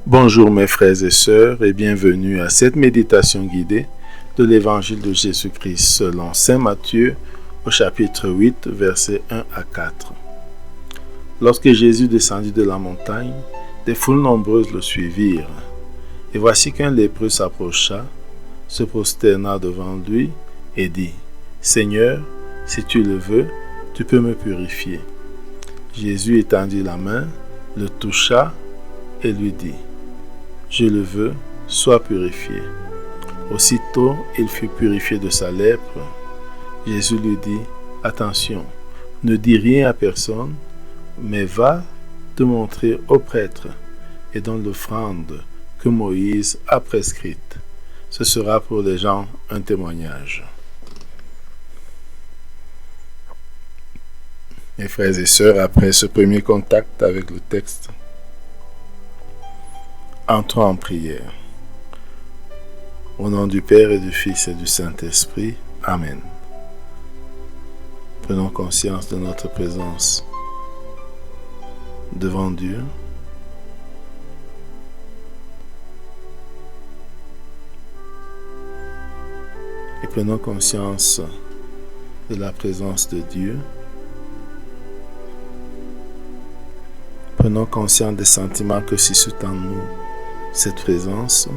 Bonjour mes frères et sœurs et bienvenue à cette méditation guidée de l'Évangile de Jésus-Christ selon Saint Matthieu au chapitre 8, versets 1 à 4. Lorsque Jésus descendit de la montagne, des foules nombreuses le suivirent. Et voici qu'un lépreux s'approcha, se prosterna devant lui et dit : « Seigneur, si tu le veux, tu peux me purifier. » Jésus étendit la main, le toucha et lui dit : « Je le veux, sois purifié. » Aussitôt, il fut purifié de sa lèpre. Jésus lui dit : « Attention, ne dis rien à personne, mais va te montrer au prêtre et donne l'offrande que Moïse a prescrite. Ce sera pour les gens un témoignage. » Mes frères et sœurs, après ce premier contact avec le texte, entrons en prière. Au nom du Père et du Fils et du Saint-Esprit. Amen. Prenons conscience de notre présence devant Dieu. Et prenons conscience de la présence de Dieu. Prenons conscience des sentiments que suscite en nous cette présence.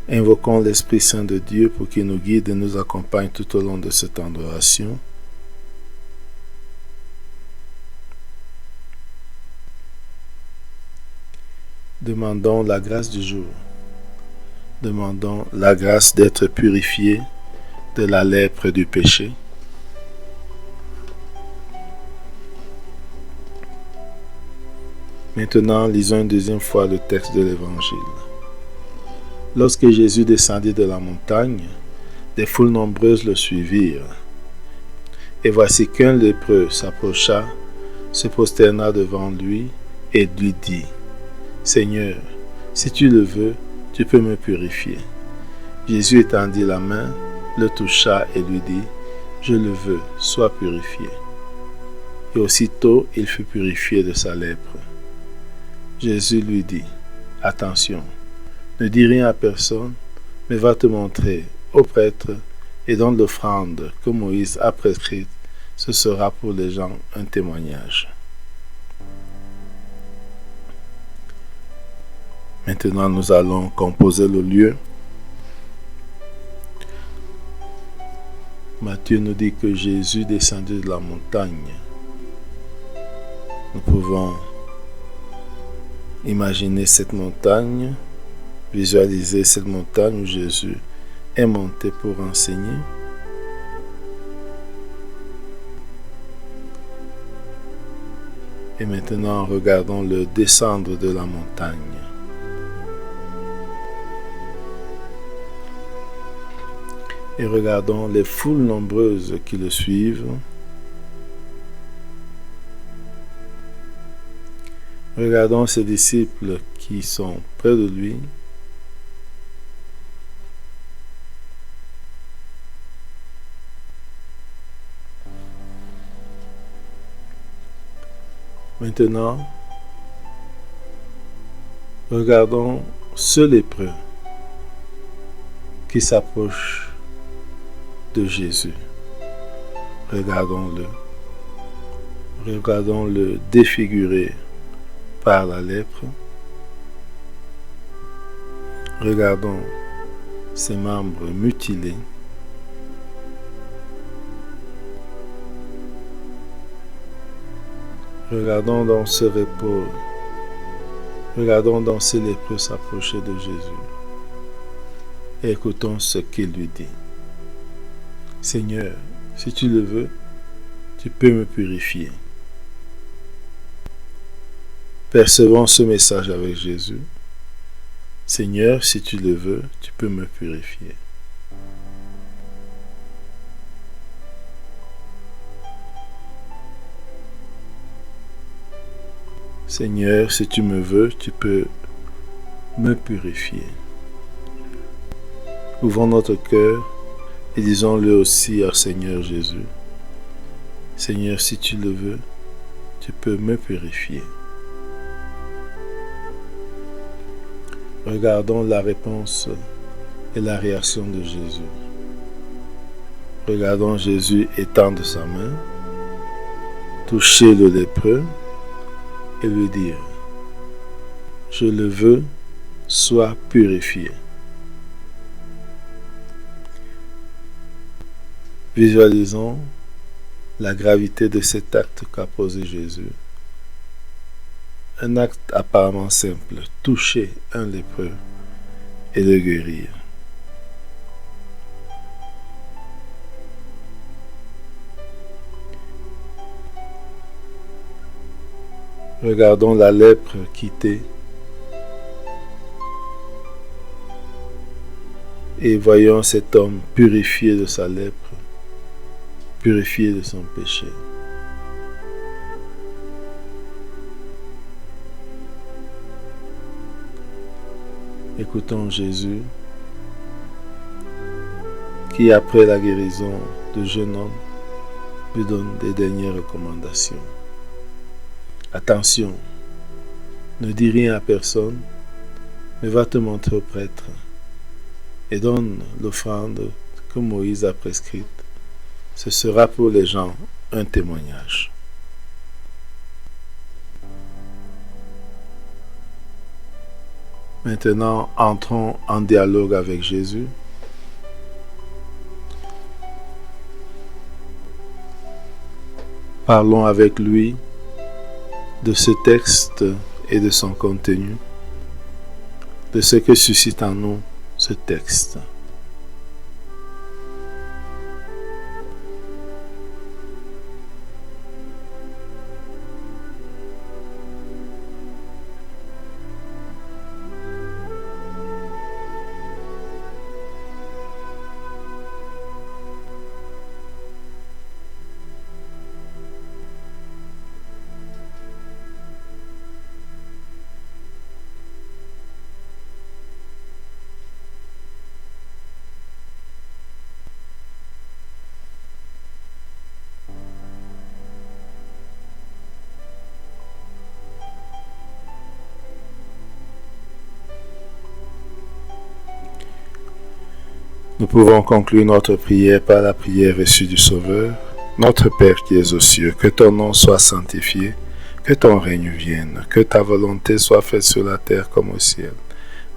Invoquons l'Esprit Saint de Dieu pour qu'il nous guide et nous accompagne tout au long de ce temps d'oration. Demandons la grâce du jour. Demandons la grâce d'être purifiés de la lèpre du péché. Maintenant, lisons une deuxième fois le texte de l'Évangile. Lorsque Jésus descendit de la montagne, des foules nombreuses le suivirent. Et voici qu'un lépreux s'approcha, se prosterna devant lui et lui dit : « Seigneur, si tu le veux, tu peux me purifier. » Jésus étendit la main, le toucha et lui dit : « Je le veux, sois purifié. » Et aussitôt il fut purifié de sa lèpre. Jésus lui dit : « Attention, ne dis rien à personne, mais va te montrer au prêtre et donne l'offrande que Moïse a prescrite. Ce sera pour les gens un témoignage. » Maintenant, nous allons composer le lieu. Matthieu nous dit que Jésus descendit de la montagne. Nous pouvons imaginer cette montagne, visualiser cette montagne où Jésus est monté pour enseigner. Et maintenant, regardons le descendre de la montagne. Et regardons les foules nombreuses qui le suivent. Regardons ses disciples qui sont près de lui. Maintenant, regardons ce lépreux qui s'approche de Jésus. Regardons-le. Regardons-le défiguré par la lèpre. Regardons ses membres mutilés. Regardons dans ce repos. Regardons dans ce lépreux s'approcher de Jésus. Et écoutons ce qu'il lui dit. « Seigneur, si tu le veux, tu peux me purifier. » Percevons ce message avec Jésus. « Seigneur, si tu le veux, tu peux me purifier. » Seigneur, si tu me veux, tu peux me purifier. Ouvrons notre cœur et disons-le aussi au Seigneur Jésus. Seigneur, si tu le veux, tu peux me purifier. Regardons la réponse et la réaction de Jésus. Regardons Jésus étendre sa main, toucher le lépreux et lui dire, « Je le veux, sois purifié. » Visualisons la gravité de cet acte qu'a posé Jésus. Un acte apparemment simple, toucher un lépreux et le guérir. Regardons la lèpre quitter et voyons cet homme purifié de sa lèpre, purifié de son péché. Écoutons Jésus qui, après la guérison du jeune homme, lui donne des dernières recommandations. Attention, ne dis rien à personne, mais va te montrer au prêtre et donne l'offrande que Moïse a prescrite. Ce sera pour les gens un témoignage. Maintenant, entrons en dialogue avec Jésus. Parlons avec lui de ce texte et de son contenu, de ce que suscite en nous ce texte. Nous pouvons conclure notre prière par la prière reçue du Sauveur. Notre Père qui es aux cieux, que ton nom soit sanctifié, que ton règne vienne, que ta volonté soit faite sur la terre comme au ciel.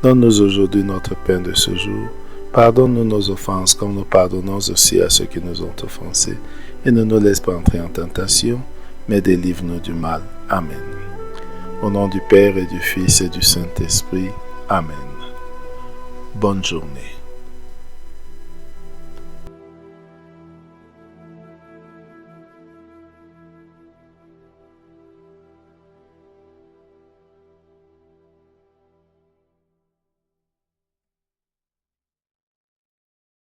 Donne-nous aujourd'hui notre pain de ce jour. Pardonne-nous nos offenses comme nous pardonnons aussi à ceux qui nous ont offensés. Et ne nous laisse pas entrer en tentation, mais délivre-nous du mal. Amen. Au nom du Père et du Fils et du Saint-Esprit. Amen. Bonne journée.